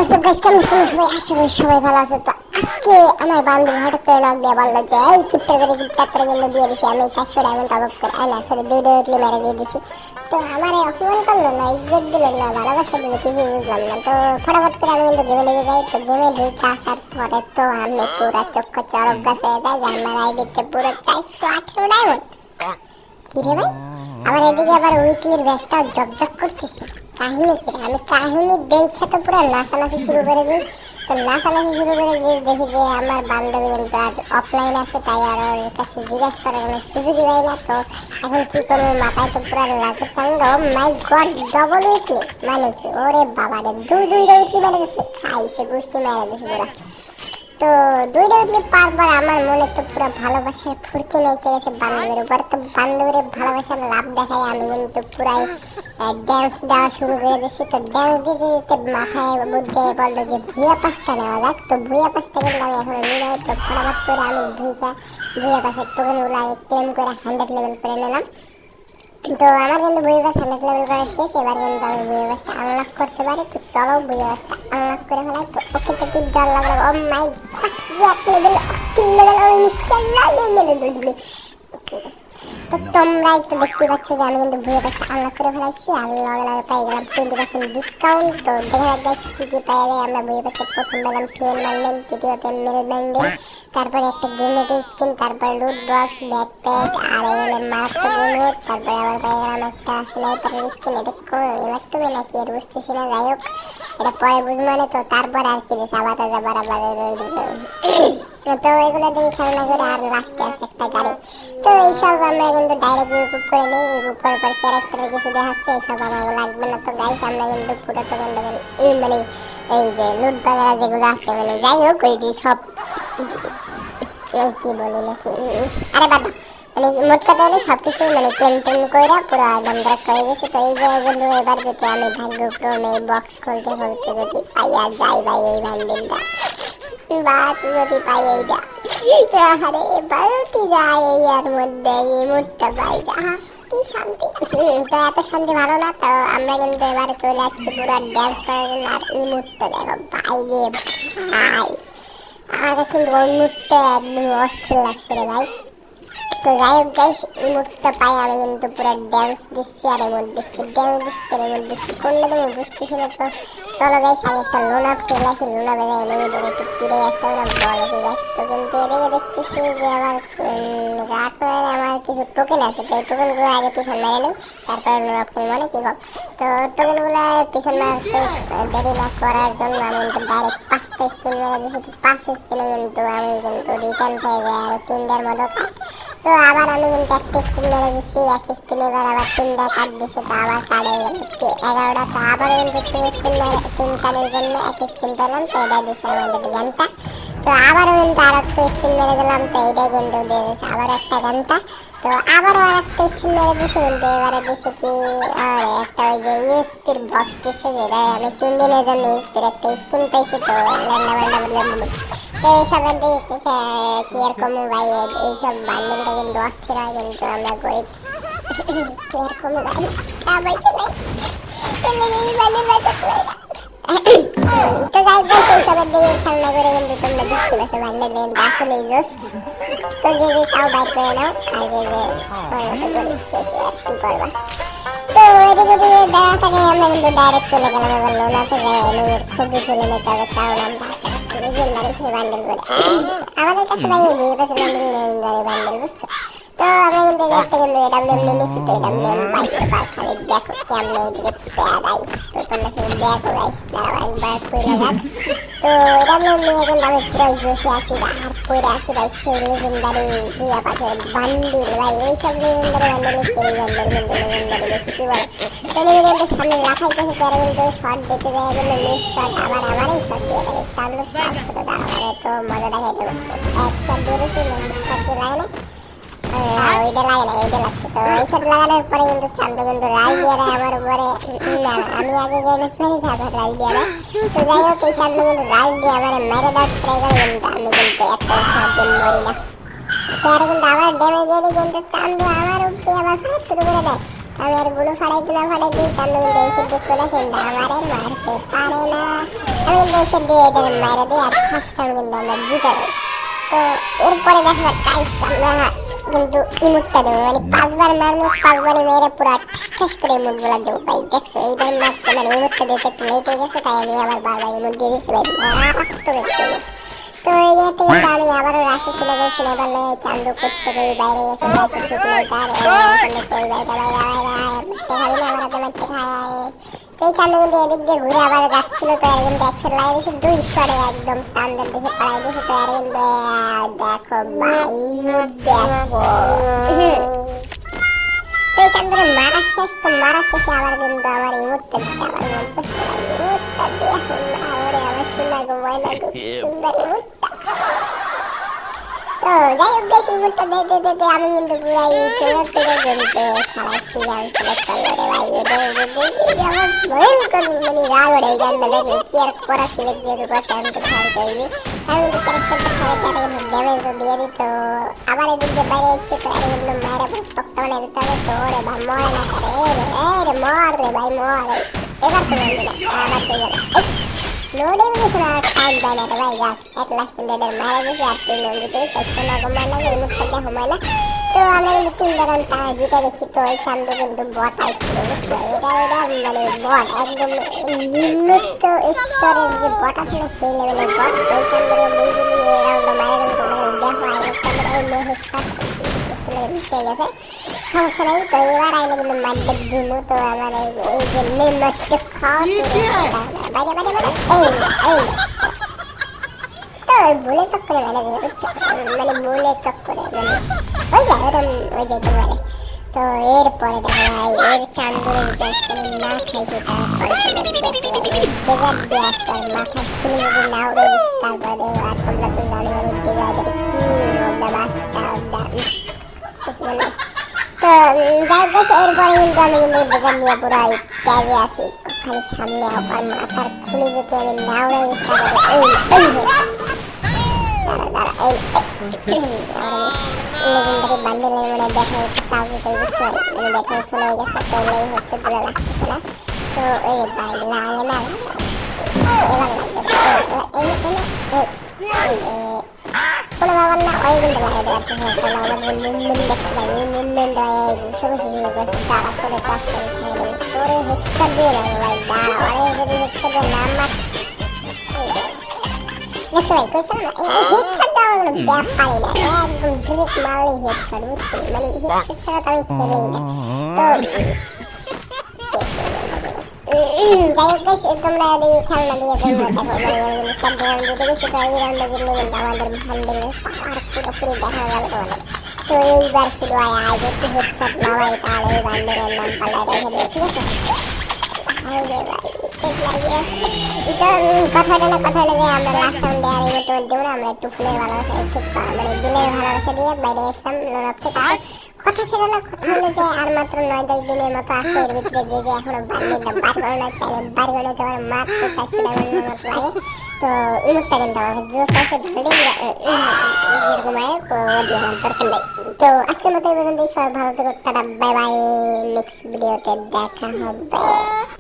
সবাই ভালো আছে তো। আজকে আমার বান্ধবী হঠাৎ করে নক দিয়ে বললো যে এই চুপটা করে তাড়াতাড়ি কিন্তু দিয়ে দিছি আমি 400 ডায়মন্ড টপ আপ করে আইনা আসলে 2 উঠলে মেরে দিয়ে দিছি। তো আমার অপমান করলো না, ইজ্জত দিল না, ভালোবাসা দিল, কিছু বুঝলাম না। তো ফটাফট করে আমি কিন্তু গেমে লেগে যাই। তো গেমে ঢুকে আসার পরে তো আমি পুরো চক্ষু চরক গাছ হয়ে যায় যে আমার আইডিতে পুরো 418 ডায়মন্ড। কি রে ভাই, আবার এদিকে আবার উইকলির ব্যাচটাও জকজক করতেছে। কাহিনী কি? আমি কাহিনী দেখে তো পুরো নাচানাচি শুরু করে দিই। তো নাচানাচি শুরু করে দিয়ে দেখি যে আমার বান্ধবী কিন্তু আর অফলাইন আছে, তাই আর ওর কাছে জিজ্ঞাসা করার কোনো সুযোগই পাই না। তো এখন কি করবো, মাথায় তো পুরো লাগে চাঙ্গ। মাই গড, ডবল উইকলি মানে কি? ওরে বাবা রে, দুইটা উইকলি মেরে দিচ্ছে, খাইছে গোষ্ঠী মেরে দিচ্ছে পুরা। তো 2টা উইকলি পার পর আমার মনে তো পুরো ভালোবাসার ফুর্তি নেচে গেছে বান্ধবীর উপর। তো বান্ধবীর ভালোবাসার লাভ দেখায় আমি কিন্তু পুরাই ড্যান্স দেওয়া শুরু করে দিচ্ছি। তো ড্যান্স দিতে দিতে মাথায় বুদ্ধি বললো যে ভুয়া পাসটা নেওয়া যাক। তো ভুয়া পাসটা কিন্তু আমি এখন নিই নাই। তো ফটাফট করে আমি ভুয়া পাসের টোকেনগুলো ক্লেম করে 100 লেভেল করে নিলাম। তো আমার কিন্তু বই বাস 100 লেভেল করা শেষ। এবার কিন্তু আমি বই বাসটা আনলক করতে পারি। তো চলো বই বাসটা আনলক করে ফেলাই। তো ওকে তো টিপ দেওয়ার লাগলো। ও মাই গড, 1 লেভেল 3 লেভেল আমি ইনশাআল্লাহ। তো তোমরা একটু দেখতে পাচ্ছ যে আমি কিন্তু বই বাসটা আনলক করে ফেলাইছি। আর লগে লগে পেয়ে গেলাম 20% ডিসকাউন্ট। তো দেখা যাক কি কি পাওয়া যায়। আমরা বই বাসে প্রথম পেলাম ফ্লেম মারলেন, দ্বিতীয়তে মেল ব্যান্ডেল, তারপরে একটা গ্রেনেড স্কিন, তারপরে লুট বক্স, ব্যাকপ্যাক, আর এলে মারাত্মক গ্রেনেড, তারপরে আবার পেয়ে গেলাম একটা স্নাইপারের স্কিন। এটা এমারটুবে নাকি এর বুঝতেছি না, যাই হোক এটা পরে বুঝবো না। তো তারপর আর কি দিচ্ছে আবার তো এগুলো দিয়ে খেলনা করে আর লাস্টে আছে একটা গাড়ি। তো এইসব আমরা কিন্তু ডাইরেক্ট ইউটিউব করে নিই। ইউটিউব করার পর ক্যারেক্টারের কিছু দেখাচ্ছে, এইসব আমার লাগবে না। তো গাইস আমরা কিন্তু পুরো তো মানে এই যে লুট বাগেরা যেগুলো আছে, মানে যাই হোক ওই সব কি বলি নাকি, আরে বাবা, মানে মোট কথা হলে সবকিছু মানে টেন কইরা পুরো একদম ডাইরেক্ট হয়ে গেছে। তো এই জায়গায় কিন্তু এবার যদি আমি ভাগ্যক্রমে এই বক্স খুলতে খুলতে যদি পাইয়া যাই ভাই এই বান্ডিলটা, বা যদি পাই এইটা, আরে বাড়তি যায় এই আর মধ্যে এই মুহূর্তে পাই যা কি শান্তি। তো এত শান্তি ভালো না। তো আমরা কিন্তু এবারে চলে আসছি পুরো ড্যান্স করার জন্য। আর এই মুহূর্তে দেখো ভাই রে ভাই, আমার কাছে কিন্তু ওই মুহূর্তে একদম অস্থির লাগছে রে ভাই। তো যাই হোক গাইস, এই মুহূর্তে পাই আমি কিন্তু পুরো ড্যান্স দিচ্ছি আর এমন দিচ্ছি, ড্যান্স দিচ্ছি আর এমন দিচ্ছি, করলে তুমি বুঝতেছি না। তো চলো গাইস আমি একটা লোনা খেলে আসি, লোনা বেজা এনিমিদের একটু ফিরে আসতে হবে না, বলো কি গাইস। তো কিন্তু এদিকে দেখতেছি যে আমার রাত হয়ে আমার কিছু টোকেন আছে। তো এই টোকেনগুলো আগে পিছন মেরে নিই, তারপরে লোনা খেল মানে কি হোক। তো টোকেনগুলো পিছন মারতে দেরি না করার জন্য আমি কিন্তু ডাইরেক্ট 5টা স্পিন মেরে দিচ্ছি। তো 5 স্পিনে কিন্তু আমি কিন্তু রিটার্ন পেয়ে যাই আর 3টার মতো। তো আবার আমি কিন্তু একটা স্পিন মেরে দিচ্ছি, এক স্পিনে এবার আবার 3টা কাট দিচ্ছে। তো আবার কাটে 11টা। তো আবার কিন্তু 3 স্পিন মেরে 3 কাটের জন্য এক স্পিন পেলাম। তো এটা দিচ্ছে আমাদের গানটা। তো আবারও কিন্তু আর একটা স্পিন মেরে দিলাম। তো এইটাই কিন্তু দিয়ে দিচ্ছে আবার একটা গানটা। তো আবারও আর একটা স্পিন মেরে দিচ্ছে, কিন্তু এবারে দিচ্ছে কি আর একটা ওই যে ইউএসপির বক্স দিচ্ছে, যেটা আমি 3 দিনের জন্য ইউএসপির একটা স্কিন পাইছি। তো ল্যান্ডা ল্যান্ডা তো এইসব কি এরকম ভাই, এইসব বান্ডেলটা কিন্তু অস্থির হয়, কিন্তু আমরা গরিব কি এরকম ভাই পাইছে নাই। তো যাই হোক এইসবের দিকে খেলনা করে কিন্তু তোমরা দেখতে পাচ্ছ বান্ডেল কিন্তু আসলেই জোস। তো যে যে চাও বাইর করে নাও, আর যে গরিব শেষে আর কি করবা। তো এদিকে দিয়ে দেখা থাকে আমরা কিন্তু ডাইরেক্ট চলে গেলাম এবার লোনাতে যাই। এনিমির খুবই ফেলে নিতে হবে, কারণ আমরা লেজেন্ডারি সেই বান্ডেল করে আমাদের কাছে ভাই এই বইয়ে পাশে বান্ডেল লেজেন্ডারি বান্ডেল, বুঝছো। তো আমরা কিন্তু একটা কিন্তু এডাব্লিউএম নিয়েছি। তো এডাব্লিউএম ভাই এবার খালি দেখো কেমন এদিকে প্যারাই। তো তোমরা শুধু দেখো গাইস, দাঁড়াও একবার কইরা যাক। তো এডাব্লিউএম নিয়ে কিন্তু আমি পুরাই জোশে আছি আর পরে আছি ভাই সেই লেজেন্ডারি বইয়া পাশের বান্ডেল ভাই। ওইসব লেজেন্ডারি বান্ডেল সেই বান্ডেল কিন্তু লেজেন্ডারি বেশি কি বলে। এনিমি কিন্তু সামনে লাফাইতেছে, তারা কিন্তু শট দিতে যায় কিন্তু মিস শট, আবার আমারই শট দিয়ে দেয় চান্স পাস করে। দাঁড়াও তো মজা দেখাইতে হবে। এক শট দিয়ে দিয়েছি, শট দিয়ে লাগে না, ওইটা লাগে না, এইটা লাগছে। তো এই শট লাগানোর পরে কিন্তু চান্দু কিন্তু রাজ দিয়ে দেয় আমার উপরে। না আমি আগে গ্রেনেড মেরে তারপর রাজ দিয়ে দেয়। তো যাই হোক এই চান্দু কিন্তু রাজ দিয়ে আমার মেরে দেওয়ার ট্রাই করে, কিন্তু আমি কিন্তু একটা শট দিয়ে মরি না। পরে কিন্তু আবার ড্যামেজ দিয়ে দিই, কিন্তু চান্দু আমার উপরে আবার ফাইট শুরু করে দেয়। আমি আর গুলো ফাড়াই দিই চান্দু কিন্তু এই সিদ্ধ চলে আসে, কিন্তু আমারে মারতে পারে না। আমি কিন্তু এসে দিয়ে এদের মাইরা দিই আর ফার্স্ট টাইম কিন্তু আমরা জিতে যাই। তো এরপরে দেখা যাক গাইস আমরা কিন্তু ইমোটটা দেবো, মানে 5 বার মারবো, 5 বারে মেরে পুরো ঠাস করে ইমোটগুলো দেবো ভাই। দেখছো এইবার মারতে মানে ইমোটটা দিতে একটু লেট হয়ে গেছে, তাই আমি আবার বারবার ইমোট দিয়ে দিচ্ছি ভাই। মারাত্মক একটা ইমোট। তো এই জায়গাতে কিন্তু আমি আবারও রাশি চলে গেছি, এবার নয় চান্দু করতে করি বাইরে গেছে গেছে ঠিক নেই তার চান্দু কই বাইরে বাইরে মারতে খাবি না, আমার হাতে মারতে খায়। তো এই চান্দু কিন্তু এদিক দিয়ে ঘুরে আবার যাচ্ছিল, তো এর কিন্তু একশো লাগিয়ে দিয়েছে 2 স্তরে একদম চান্দের দেশে পাড়াই দিয়েছে। তো এর কিন্তু দেখো ভাই মুখ দেখো। তো এই চান্দুরে মারা শেষ, তো মারা শেষে আবার কিন্তু আমার ইমোটটা দিতে আমার মন চাচ্ছে ইমোটটা দেখো না ওরে আমার সুন্দর গো ময়না গো সুন্দর ইমোটটা। তো যাই হোক বেশি ইমোটটা দিতে দিতে আমি কিন্তু পুরাই চোরের থেকে কিন্তু সারা কি গান সিলেক্ট করলো রে ভাই। এদের আমার ভয়ঙ্কর মানে রাগ ওরে এই গানটা দেখে কি আর করা সিলেক্ট যেহেতু করছে আমি তো খেয়াল করিনি। আমি কিন্তু ক্যারেক্টারটা সাড়ে তারা কিন্তু ড্যামেজও দিয়ে দিই। তো আবার এদিক দিয়ে বাইরে হচ্ছে, তো এর কিন্তু মায়েরা তক্তা বানিয়ে দিতে হবে। তো ওরে ভাই মরে না করে রে মর রে ভাই মর। এবার তো আবার তো গেল নোটিফিকেশন আর টাইম দেয় না রে ভাই। যাক এক লাখ কিন্তু এদের মারা দিয়েছে আর 3 রাউন্ড জিতে সেকশন না ঘুমায় না এই মুখটা দেখো না। তো আমরা কিন্তু 3টা রাউন্ড জিতে গেছি। তো এই চান্দু কিন্তু বট আইছিল বুঝছো, এটা মানে বট একদম উন্নত স্তরের যে বট আছে না সেই লেভেলের বট। এই চান্দুরে ইজিলি এই রাউন্ডে মারা দেবো তোমরা দেখো। আইলে চান্দুরা এই মেয়ে হেডশট মিশে গেছে, সমস্যা নেই। তো এবার আইলে কিন্তু মারবে দিমু। তো আমার এই যে নেমটে খাওয়া বাইরে বাইরে বাইরে এই তো ভুলে চক্করে মেরে দিবে বুঝছো, মানে ভুলে চক্করে মানে ওই যায় ওরম ওই যেতে পারে। তো এরপরে দেখো ভাই এর চান্দুরে না খাইছে তারপরে ডেজার্ট দিয়ে আসতে আর মাথা খুলে যদি না উড়ে দিচ্ছে তারপরে আর তোমরা তো জানি আমি ডেজার্টের কি মজা বাসটা কিছু বলে। তো যাই হোক এরপরে কিন্তু আমি কিন্তু ডেজার্ট নিয়ে পুরো ট্যাগে আসি, খালি সামনে আমার মাথার খুলে যদি আমি না উড়ে দিচ্ছি তারপরে এই লেজেন্ডারি বান্ডেলের মানে দেখা যাচ্ছে সাহায্য করে বুঝছো, মানে দেখা চলে গেছে তো লেগে হচ্ছে ভালো লাগতেছে না। তো এই ভাই লাগে না এবার কোনো ব্যাপার না ওই কিন্তু লাগাই দেওয়ার চেষ্টা করলো। আমাদের মুভমেন্ট দেখছি ভাই এই মুভমেন্ট শুরু শুরু করছে তারা করে কাজ করে খাই দেবে তোরে হেডশট দিয়ে দেবো ভাই দাঁড়া অনেক যদি হেডশট দিয়ে নাম মার দেখছো ভাই কইছো না এই হেডশট দেওয়ার কোনো ব্যাপারই না, একদম ডিরেক্ট মারলেই হেডশট বুঝছো, মানে হেডশট ছাড়া তো আমি খেলেই না। তো যাই হোক গাইস তোমরা এই খেলনা দিয়ে তোমরা দেখো মানে আমি কিন্তু রাউন্ড জিতে গেছি। তো এই রাউন্ডে জিতলে কিন্তু আমাদের ভান্ডেলের পাওয়ার পুরোপুরি দেখা যাবে তোমাদের। তো এইবার শুধু আয় যদি হেডশট না হয় তাহলে এই ভান্ডেলের নাম পাল্লা রেখে দেবে ঠিক আছে। কথা লেগে আমরা লাস্ট রাউন্ডে আর এই তোমার দেবো না, আমরা একটু ফুলের ভালোবাসা একটু মানে দিলের ভালোবাসা দিয়ে বাইরে এসলাম লোনাপ থেকে। কথা ছিল না, কথা হলো যে আর মাত্র 9-10 দিনের মতো আছে, এর ভিতরে যে যে এখনো বান্ডিলটা বার করে না চাইলে বার করে তো আমার মাত্র 400 ডায়মন্ডের মতো লাগে। তো ইমোটটা কিন্তু আমার জোস আছে ভালো যেরকম হয় দরকার নেই। তো আজকের মতো এই পর্যন্ত সবাই ভালো থেকো, টাটা বাই বাই, নেক্সট ভিডিওতে দেখা হবে।